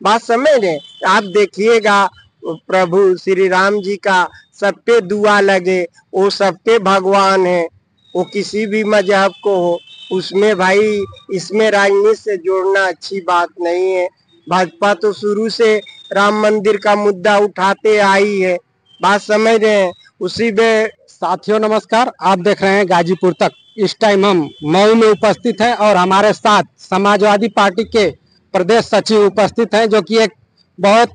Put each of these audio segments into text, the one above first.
बात समझ रहे? आप देखिएगा प्रभु श्री राम जी का सब पे दुआ लगे, वो सबके भगवान है, वो किसी भी मजहब को हो, उसमें भाई इसमें राजनीति से जोड़ना अच्छी बात नहीं है। भाजपा तो शुरू से राम मंदिर का मुद्दा उठाते आई है, बात समझ रहे हैं? उसी में साथियों नमस्कार, आप देख रहे हैं गाजीपुर तक। इस टाइम हम मऊ में उपस्थित हैं और हमारे साथ समाजवादी पार्टी के प्रदेश सचिव उपस्थित हैं, जो कि एक बहुत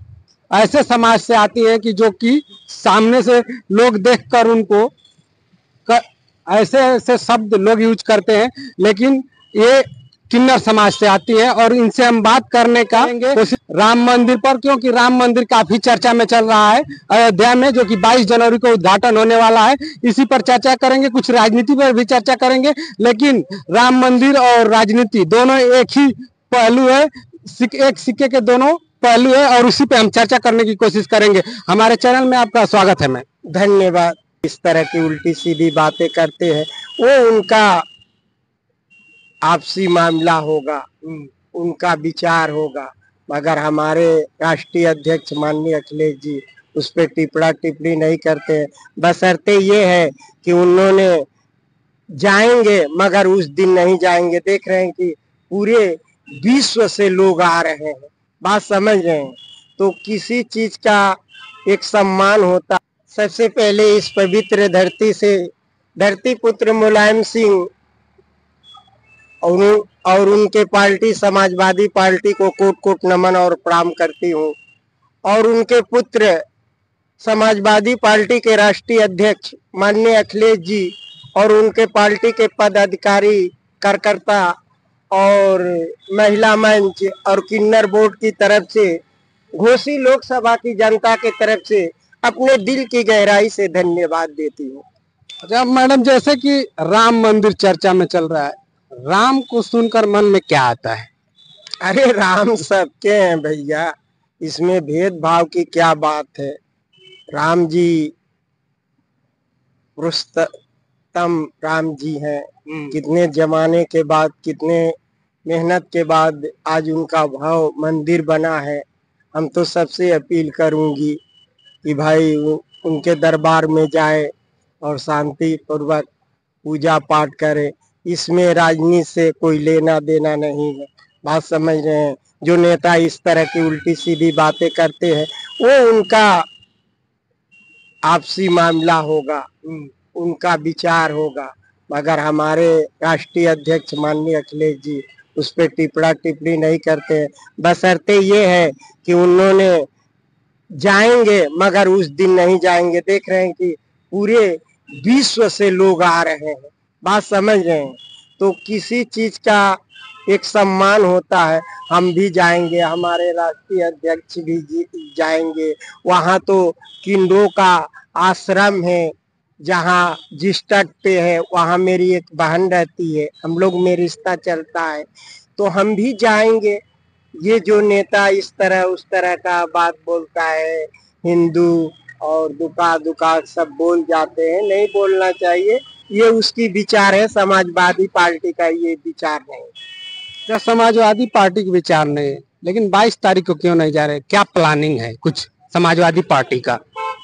ऐसे समाज से आती है कि जो कि सामने से लोग देखकर उनको ऐसे ऐसे शब्द लोग यूज करते हैं, लेकिन ये किन्नर समाज से आती है और इनसे हम बात करने का राम मंदिर पर, क्योंकि राम मंदिर काफी चर्चा में चल रहा है अयोध्या में, जो कि 22 जनवरी को उद्घाटन होने वाला है। इसी पर चर्चा करेंगे, कुछ राजनीति पर भी चर्चा करेंगे, लेकिन राम मंदिर और राजनीति दोनों एक ही पहलू है, एक सिक्के के दोनों पहलू है, और उसी पे हम चर्चा करने की कोशिश करेंगे। हमारे चैनल में आपका स्वागत है। मैं धन्यवाद। इस तरह की उल्टी सीधी बातें करते हैं, वो उनका आपसी मामला होगा, उनका विचार होगा, मगर हमारे राष्ट्रीय अध्यक्ष माननीय अखिलेश जी उस पर टिप्पणी टिप्पणी नहीं करते हैं। बशर्ते ये है कि उन्होंने जाएंगे, मगर उस दिन नहीं जाएंगे। देख रहे हैं कि पूरे विश्व से लोग आ रहे हैं, बात समझ रहे हैं? तो किसी चीज का एक सम्मान होता। सबसे पहले इस पवित्र धरती से धरती पुत्र मुलायम सिंह और उनके पार्टी समाजवादी पार्टी को कोट कोट नमन और प्रणाम करती हूँ, और उनके पुत्र समाजवादी पार्टी के राष्ट्रीय अध्यक्ष माननीय अखिलेश जी और उनके पार्टी के पदाधिकारी कार्यकर्ता और महिला मंच और किन्नर बोर्ड की तरफ से, घोसी लोकसभा की जनता के तरफ से अपने दिल की गहराई से धन्यवाद देती हूँ। अच्छा मैडम, जैसे कि राम मंदिर चर्चा में चल रहा है, राम को सुनकर मन में क्या आता है? अरे राम सबके हैं भैया, इसमें भेदभाव की क्या बात है। राम जी पुरुषोत्तम राम जी हैं, कितने जमाने के बाद, कितने मेहनत के बाद आज उनका भाव मंदिर बना है। हम तो सबसे अपील करूंगी कि भाई उनके दरबार में जाए और शांति पूर्वक पूजा पाठ करे। इसमें राजनीति से कोई लेना देना नहीं है, बात समझ रहे हैं? जो नेता इस तरह की उल्टी सीधी बातें करते हैं, वो उनका आपसी मामला होगा, उनका विचार होगा, मगर हमारे राष्ट्रीय अध्यक्ष माननीय अखिलेश जी उस पर टिप्पणी टिप्पणी नहीं करते हैं। बशर्ते ये है कि उन्होंने जाएंगे, मगर उस दिन नहीं जाएंगे। देख रहे हैं कि पूरे विश्व से लोग आ रहे हैं, बात समझ रहे हैं? तो किसी चीज का एक सम्मान होता है। हम भी जाएंगे, हमारे राष्ट्रीय अध्यक्ष भी जाएंगे। वहाँ तो किन्नरों का आश्रम है, जहाँ जिस तट पे है वहाँ मेरी एक बहन रहती है, हम लोग में रिश्ता चलता है, तो हम भी जाएंगे। ये जो नेता इस तरह उस तरह का बात बोलता है, हिंदू और दुका दुका सब बोल जाते हैं, नहीं बोलना चाहिए। ये उसकी विचार है, समाजवादी पार्टी का ये विचार नहीं। क्या समाजवादी पार्टी के विचार नहीं, लेकिन 22 तारीख को क्यों नहीं जा रहे? क्या प्लानिंग है कुछ समाजवादी पार्टी का?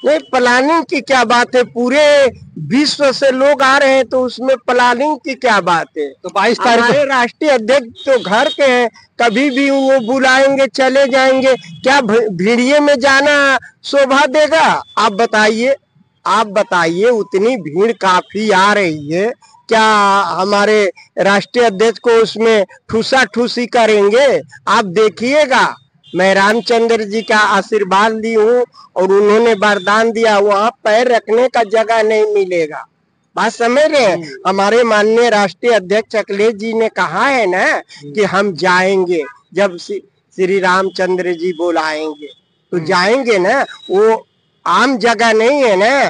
नहीं, प्लानिंग की क्या बात है, पूरे विश्व से लोग आ रहे हैं, तो उसमें प्लानिंग की क्या बात है? तो 22 तारीख हमारे राष्ट्रीय अध्यक्ष तो घर के हैं, कभी भी वो बुलाएंगे चले जाएंगे। क्या भीड़िए में जाना शोभा देगा? आप बताइए, आप बताइए। उतनी भीड़ काफी आ रही है, क्या हमारे राष्ट्रीय अध्यक्ष को उसमें ठूसा ठूसी करेंगे? आप देखिएगा, मैं रामचंद्र जी का आशीर्वाद ली हूँ और उन्होंने वरदान दिया, वहाँ पैर रखने का जगह नहीं मिलेगा, बात समझ रहे हैं? हमारे माननीय राष्ट्रीय अध्यक्ष अखिलेश जी ने कहा है ना कि हम जाएंगे, जब श्री रामचंद्र जी बुलाएंगे तो जाएंगे ना, वो आम जगह नहीं है ना,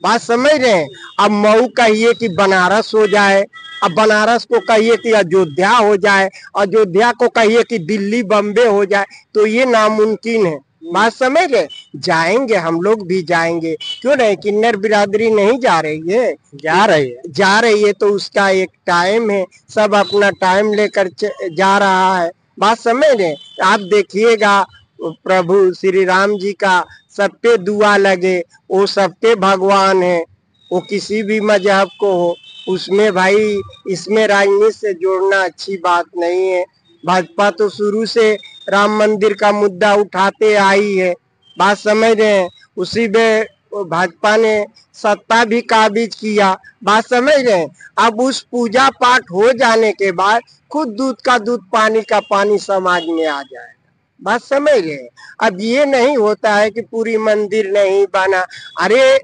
बात समझ रहे हैं? अब मऊ कहिए कि बनारस हो जाए, अब बनारस को कहिए कि अयोध्या हो जाए, अयोध्या को कहिए कि दिल्ली बम्बे हो जाए, तो ये नामुमकिन है, बात समझ रहे? जाएंगे, हम लोग भी जाएंगे, क्यों नहीं? किन्नर बिरादरी नहीं जा रही है? जा रही है तो उसका एक टाइम है, सब अपना टाइम लेकर जा रहा है, बात समझ रहे? आप देखिएगा प्रभु श्री राम जी का सब पे दुआ लगे, वो सबके भगवान है, वो किसी भी मजहब को हो, उसमें भाई इसमें राजनीति से जोड़ना अच्छी बात नहीं है। भाजपा तो शुरू से राम मंदिर का मुद्दा उठाते आई है, बात समझ रहे हैं? उसी में भाजपा ने सत्ता भी काबिज किया, बात समझ रहे हैं? अब उस पूजा पाठ हो जाने के बाद खुद दूध का दूध पानी का पानी समाज में आ जाएगा, बात समझ रहे हैं? अब ये नहीं होता है कि पूरी मंदिर नहीं बना। अरे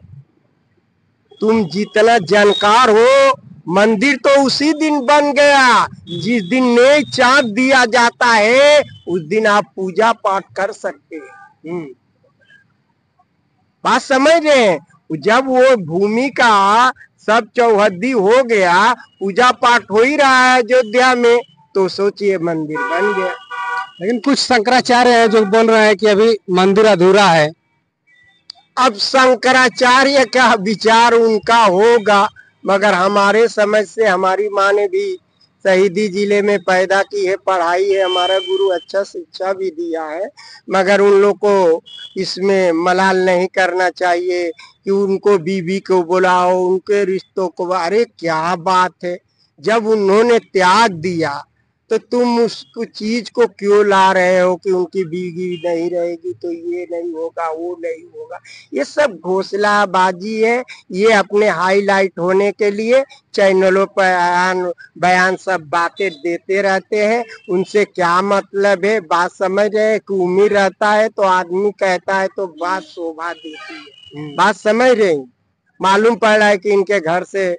तुम जितना जानकार हो, मंदिर तो उसी दिन बन गया जिस दिन नए चांद दिया जाता है, उस दिन आप पूजा पाठ कर सकते हैं। बात समझ रहे हैं? जब वो भूमि का सब चौहद्दी हो गया, पूजा पाठ हो ही रहा है अयोध्या में, तो सोचिए मंदिर बन गया। लेकिन कुछ शंकराचार्य हैं जो बोल रहे हैं कि अभी मंदिर अधूरा है। अब शंकराचार्य का विचार उनका होगा, मगर हमारे समझ से हमारी माँ ने भी शहीदी जिले में पैदा की है, पढ़ाई है, हमारा गुरु अच्छा शिक्षा भी दिया है, मगर उन लोग को इसमें मलाल नहीं करना चाहिए कि उनको बीवी को बुलाओ, उनके रिश्तों को। अरे क्या बात है, जब उन्होंने त्याग दिया तो तुम उसको चीज को क्यों ला रहे हो कि उनकी बीवी नहीं रहेगी तो ये नहीं होगा, वो नहीं होगा। ये सब घोषणाबाजी है, ये अपने हाईलाइट होने के लिए चैनलों पर बयान सब बातें देते रहते हैं। उनसे क्या मतलब है? बात समझ रहे हैं कि उम्मीद रहता है तो आदमी कहता है तो बात शोभा देती है, बात समझ रहे हैं? मालूम पड़ रहा है कि इनके घर से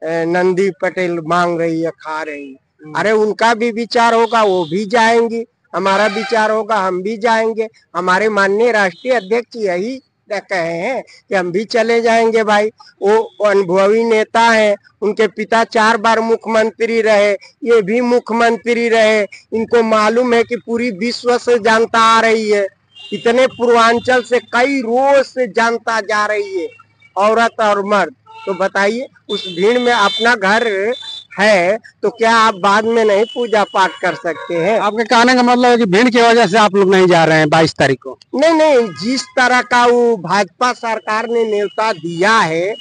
नंदी पटेल मांग रही है, खा रही है। अरे उनका भी विचार होगा, वो भी जाएंगी, हमारा विचार होगा, हम भी जाएंगे। हमारे माननीय राष्ट्रीय अध्यक्ष यही कहे हैं कि हम भी चले जाएंगे भाई। वो अनुभवी नेता हैं, उनके पिता 4 बार मुख्यमंत्री रहे, ये भी मुख्यमंत्री रहे। इनको मालूम है कि पूरी विश्व से जनता आ रही है, इतने पूर्वांचल से कई रोज से जनता जा रही है, औरत और मर्द। तो बताइए, उस भीड़ में अपना घर है तो क्या आप बाद में नहीं पूजा पाठ कर सकते हैं? आपके कहने का मतलब है कि भीड़ की वजह से आप लोग नहीं जा रहे हैं 22 तारीख को? नहीं नहीं, जिस तरह का वो भाजपा सरकार ने न्योता दिया है,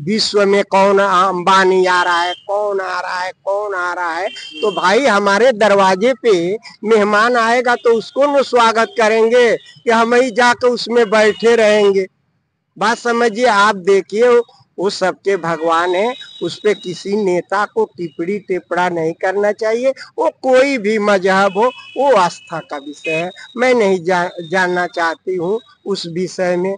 विश्व में कौन अंबानी आ रहा है, कौन आ रहा है, कौन आ रहा है, तो भाई हमारे दरवाजे पे मेहमान आएगा तो उसको न स्वागत करेंगे कि हम ही जाकर उसमें बैठे रहेंगे। बात समझिए, आप देखिए वो सबके भगवान है, उस पे किसी नेता को टिप्पणी टिप्पड़ा नहीं करना चाहिए। वो कोई भी मजहब हो, वो आस्था का विषय है, मैं नहीं जानना चाहती हूँ उस विषय में